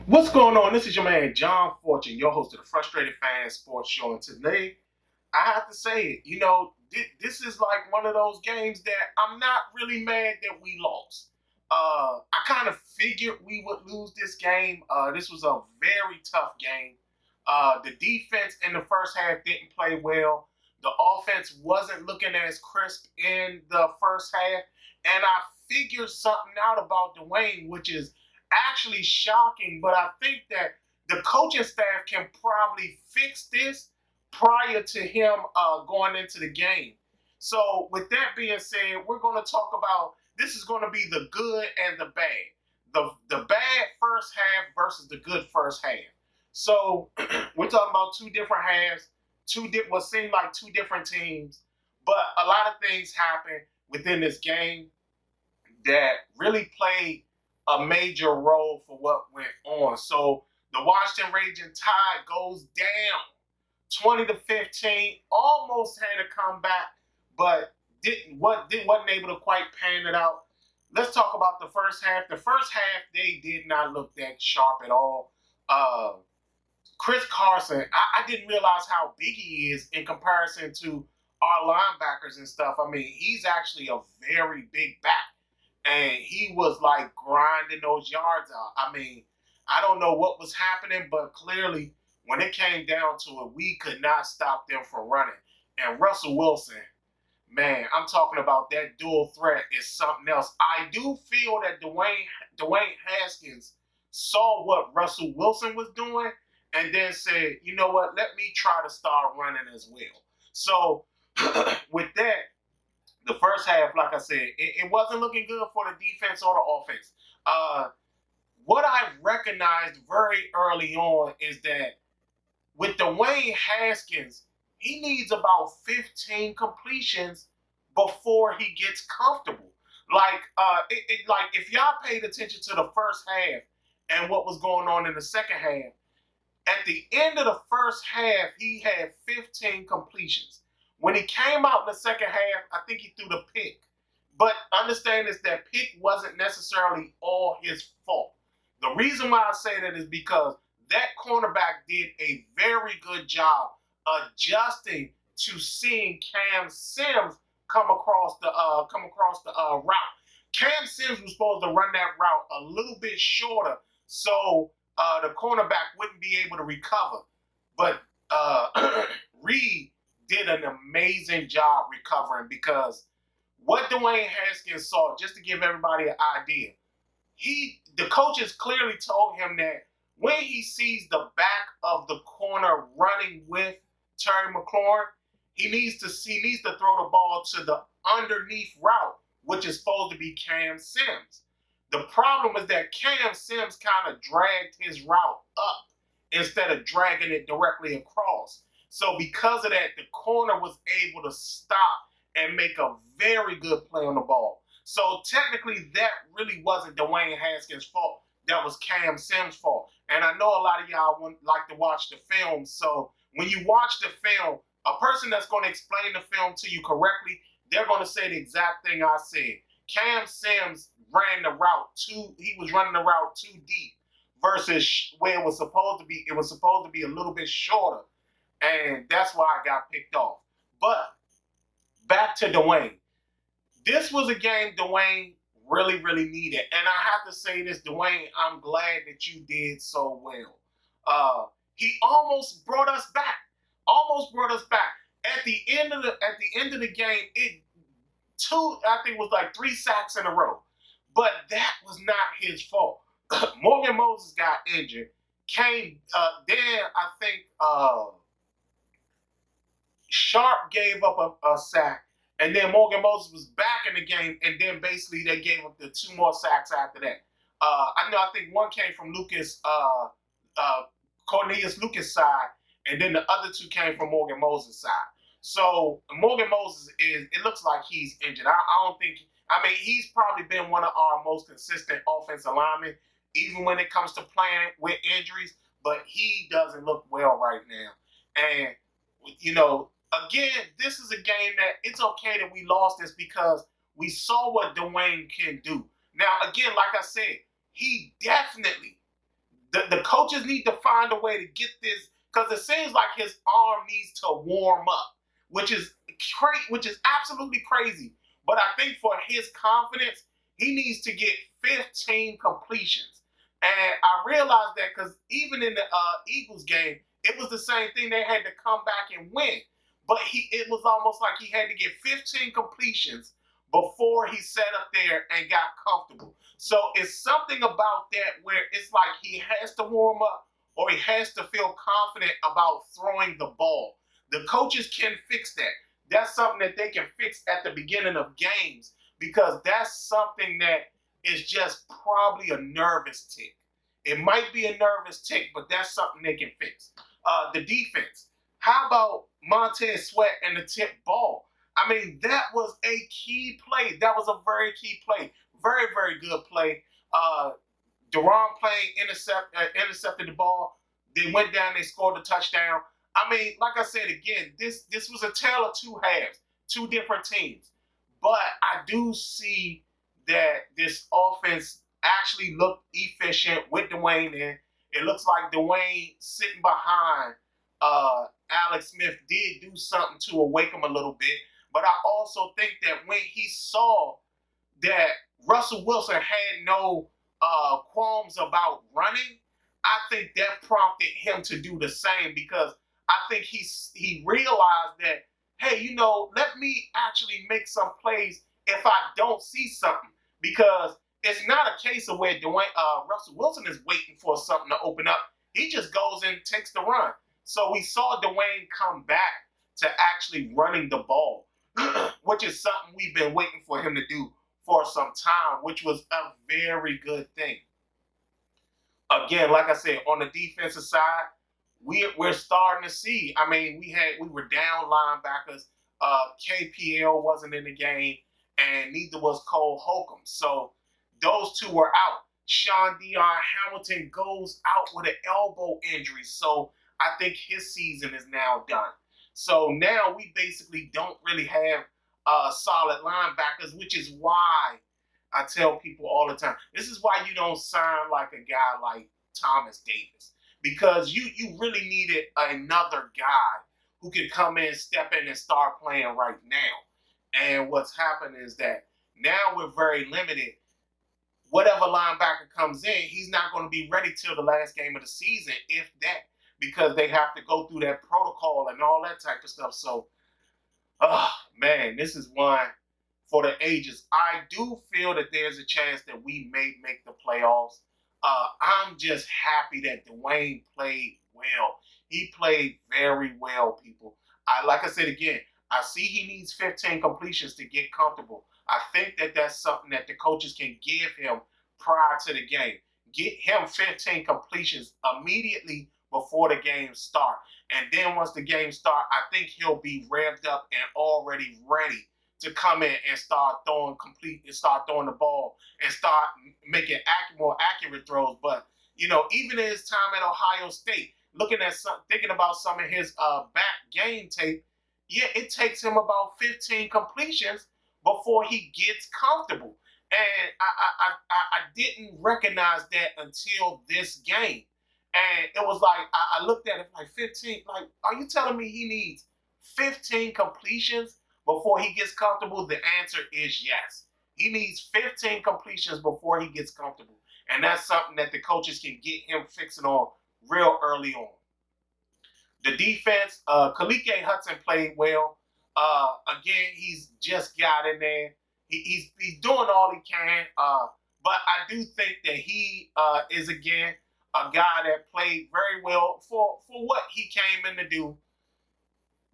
What's going on? This is your man John Fortune, your host of the Frustrated Fan Sports Show. And today, I have to say it. You know, this is like one of those games that I'm not really mad that we lost. I kind of figured we would lose this game. This was a very tough game. The defense in the first half didn't play well. The offense wasn't looking as crisp in the first half. And I figured something out about Dwayne, which is actually shocking, but I think that the coaching staff can probably fix this prior to him going into the game. So with that being said, we're going to talk about, this is going to be the good and the bad. The bad first half versus the good first half. So we're talking about two different halves, what seemed like two different teams, but a lot of things happened within this game that really played a major role for what went on. So the Washington Ragin Tide goes down 20-15, almost had a comeback, but wasn't able to quite pan it out. Let's talk about the first half. The first half, they did not look that sharp at all. Chris Carson, I didn't realize how big he is in comparison to our linebackers and stuff. I mean, he's actually a very big back. And he was like grinding those yards out. I mean, I don't know what was happening, but clearly when it came down to it, we could not stop them from running. And Russell Wilson, man, I'm talking about that dual threat is something else. I do feel that Dwayne Haskins saw what Russell Wilson was doing and then said, you know what, let me try to start running as well. So with that, the first half, like I said, it wasn't looking good for the defense or the offense. What I recognized very early on is that with Dwayne Haskins, he needs about 15 completions before he gets comfortable. Like if y'all paid attention to the first half and what was going on in the second half, at the end of the first half, he had 15 completions. When he came out in the second half, I think he threw the pick. But understand is that pick wasn't necessarily all his fault. The reason why I say that is because that cornerback did a very good job adjusting to seeing Cam Sims come across the route. Cam Sims was supposed to run that route a little bit shorter so the cornerback wouldn't be able to recover. But Reed did an amazing job recovering because what Dwayne Haskins saw, just to give everybody an idea, the coaches clearly told him that when he sees the back of the corner running with Terry McLaurin, he needs to throw the ball to the underneath route, which is supposed to be Cam Sims. The problem is that Cam Sims kind of dragged his route up instead of dragging it directly across. So because of that, the corner was able to stop and make a very good play on the ball. So technically, that really wasn't Dwayne Haskins' fault. That was Cam Sims' fault. And I know a lot of y'all like to watch the film. So when you watch the film, a person that's going to explain the film to you correctly, they're going to say the exact thing I said. Cam Sims ran the route he was running the route too deep versus where it was supposed to be. It was supposed to be a little bit shorter. And that's why I got picked off. But back to Dwayne. This was a game Dwayne really, really needed. And I have to say this, Dwayne, I'm glad that you did so well. He almost brought us back. At the end of the game, I think it was like 3 sacks in a row. But that was not his fault. Morgan Moses got injured. Then I think Sharp gave up a sack, and then Morgan Moses was back in the game, and then basically they gave up the 2 more sacks after that. I think one came from Cornelius Lucas' side, and then the other 2 came from Morgan Moses' side. So Morgan Moses it looks like he's injured. I don't think, I mean, he's probably been one of our most consistent offensive linemen, even when it comes to playing with injuries, but he doesn't look well right now. And, again, this is a game that it's okay that we lost this because we saw what Dwayne can do. Now, again, like I said, he definitely, the coaches need to find a way to get this, because it seems like his arm needs to warm up, which is absolutely crazy. But I think for his confidence, he needs to get 15 completions. And I realized that because even in the Eagles game, it was the same thing. They had to come back and win. But it was almost like he had to get 15 completions before he sat up there and got comfortable. So it's something about that where it's like he has to warm up or he has to feel confident about throwing the ball. The coaches can fix that. That's something that they can fix at the beginning of games because that's something that is just probably a nervous tick. It might be a nervous tick, but that's something they can fix. The defense. How about Montez Sweat and the tip ball? I mean, that was a key play. That was a very key play. Very, very good play. Deron intercepted the ball. They went down. They scored the touchdown. I mean, like I said again, this was a tale of two halves, two different teams. But I do see that this offense actually looked efficient with Dwayne in. It looks like Dwayne sitting behind Alex Smith did do something to awake him a little bit. But I also think that when he saw that Russell Wilson had no qualms about running, I think that prompted him to do the same because I think he realized that, hey, let me actually make some plays if I don't see something because it's not a case of where Russell Wilson is waiting for something to open up. He just goes and takes the run. So we saw Dwayne come back to actually running the ball, which is something we've been waiting for him to do for some time, which was a very good thing. Again, like I said, on the defensive side, we're starting to see. I mean, we were down linebackers. KPL wasn't in the game, and neither was Cole Holcomb. So those two were out. Sean Dion Hamilton goes out with an elbow injury. So I think his season is now done. So now we basically don't really have solid linebackers, which is why I tell people all the time, this is why you don't sign like a guy like Thomas Davis, because you really needed another guy who could come in, step in, and start playing right now. And what's happened is that now we're very limited. Whatever linebacker comes in, he's not going to be ready till the last game of the season, if that, because they have to go through that protocol and all that type of stuff. So, man, this is one for the ages. I do feel that there's a chance that we may make the playoffs. I'm just happy that Dwayne played well. He played very well, people. Like I said again, I see he needs 15 completions to get comfortable. I think that that's something that the coaches can give him prior to the game. Get him 15 completions immediately before the game start. And then once the game start, I think he'll be revved up and already ready to come in and start throwing the ball and start making more accurate throws. But, even in his time at Ohio State, thinking about some of his back game tape, yeah, it takes him about 15 completions before he gets comfortable. And I didn't recognize that until this game. And it was like, I looked at it like 15, like, are you telling me he needs 15 completions before he gets comfortable? The answer is yes. He needs 15 completions before he gets comfortable. And that's something that the coaches can get him fixing on real early on. The defense, Kalike Hudson played well. Again, he's just got in there. He's doing all he can. But I do think that he is, again, a guy that played very well for what he came in to do.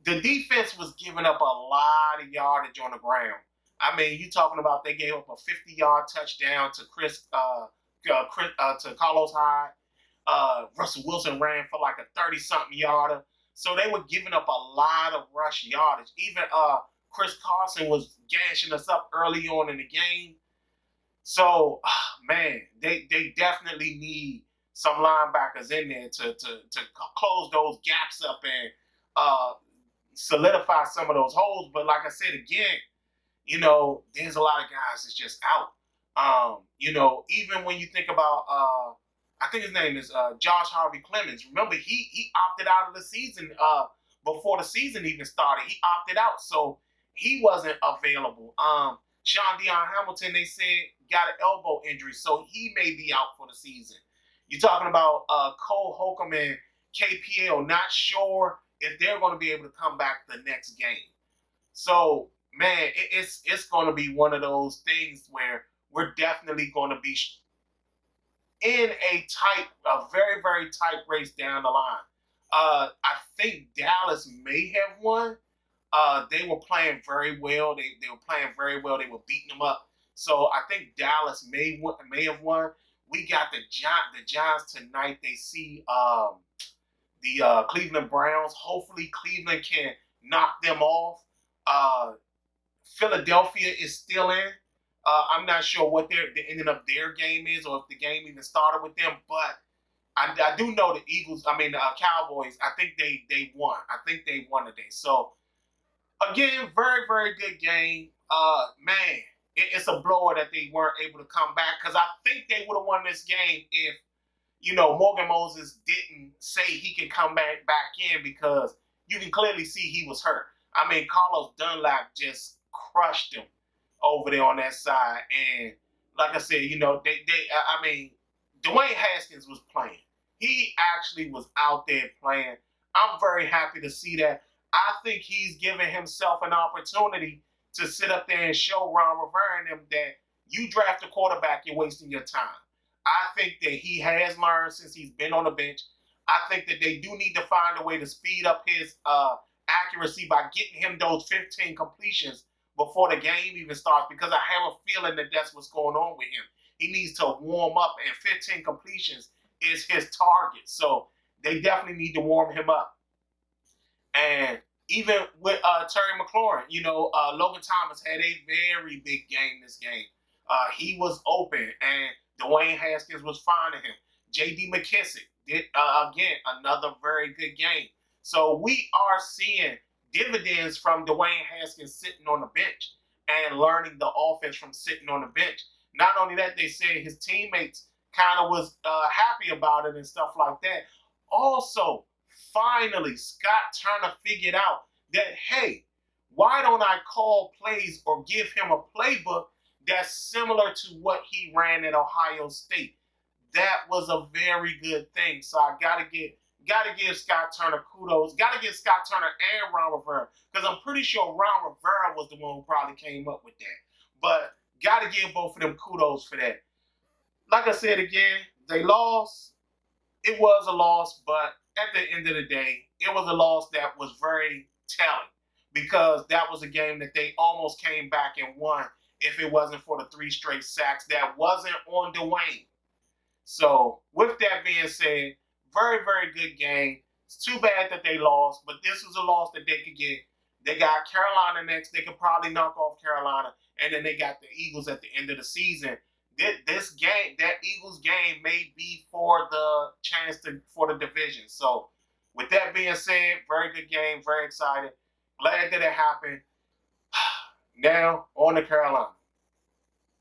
The defense was giving up a lot of yardage on the ground. I mean, you talking about they gave up a 50-yard touchdown to Carlos Hyde. Russell Wilson ran for like a 30-something yarder. So they were giving up a lot of rush yardage. Even Chris Carson was gashing us up early on in the game. So, man, they definitely need some linebackers in there to close those gaps up and solidify some of those holes. But like I said again, there's a lot of guys that's just out. Even when you think about, I think his name is Josh Harvey Clemens. Remember, he opted out of the season before the season even started. He opted out, so he wasn't available. Sean Deion Hamilton, they said, got an elbow injury, so he may be out for the season. You're talking about Cole Holcomb and KPL, not sure if they're going to be able to come back the next game. So, man, it's going to be one of those things where we're definitely going to be in a very, very tight race down the line. I think Dallas may have won. They were playing very well. They were playing very well. They were beating them up. So I think Dallas may have won. We got the Giants tonight. They see the Cleveland Browns. Hopefully Cleveland can knock them off. Philadelphia is still in. I'm not sure what the ending of their game is or if the game even started with them, but I do know the Cowboys, I think they won. I think they won today. So, again, very, very good game. Man, it's a blower that they weren't able to come back because I think they would have won this game if, Morgan Moses didn't say he can come back in because you can clearly see he was hurt. Carlos Dunlap just crushed him over there on that side. And like I said, Dwayne Haskins was playing. He actually was out there playing. I'm very happy to see that. I think he's giving himself an opportunity to sit up there and show Ron Rivera and them that you draft a quarterback, you're wasting your time. I think that he has learned since he's been on the bench. I think that they do need to find a way to speed up his accuracy by getting him those 15 completions before the game even starts, because I have a feeling that that's what's going on with him. He needs to warm up, and 15 completions is his target. So they definitely need to warm him up. And even with Terry McLaurin, Logan Thomas had a very big game this game. He was open, and Dwayne Haskins was finding him. J.D. McKissick did, again, another very good game. So we are seeing dividends from Dwayne Haskins sitting on the bench and learning the offense from sitting on the bench. Not only that, they said his teammates kind of was happy about it and stuff like that. Also, finally, Scott Turner figured out that, hey, why don't I call plays or give him a playbook that's similar to what he ran at Ohio State? That was a very good thing. So I gotta give Scott Turner kudos. Gotta give Scott Turner and Ron Rivera, because I'm pretty sure Ron Rivera was the one who probably came up with that. But gotta give both of them kudos for that. Like I said again, they lost. It was a loss, but at the end of the day, it was a loss that was very telling, because that was a game that they almost came back and won if it wasn't for the 3 straight sacks that wasn't on Dwayne. So with that being said, very, very good game. It's too bad that they lost, but this was a loss that they could get. They got Carolina next. They could probably knock off Carolina, and then they got the Eagles at the end of the season. This game, that Eagles game, may be for the chance for the division. So with that being said, very good game, very excited. Glad that it happened. Now, on to Carolina.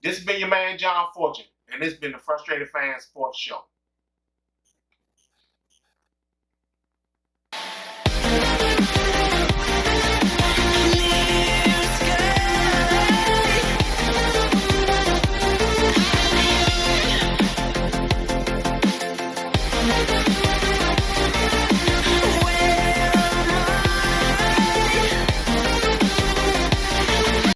This has been your man, John Fortune, and this has been the Frustrated Fan Sports Show.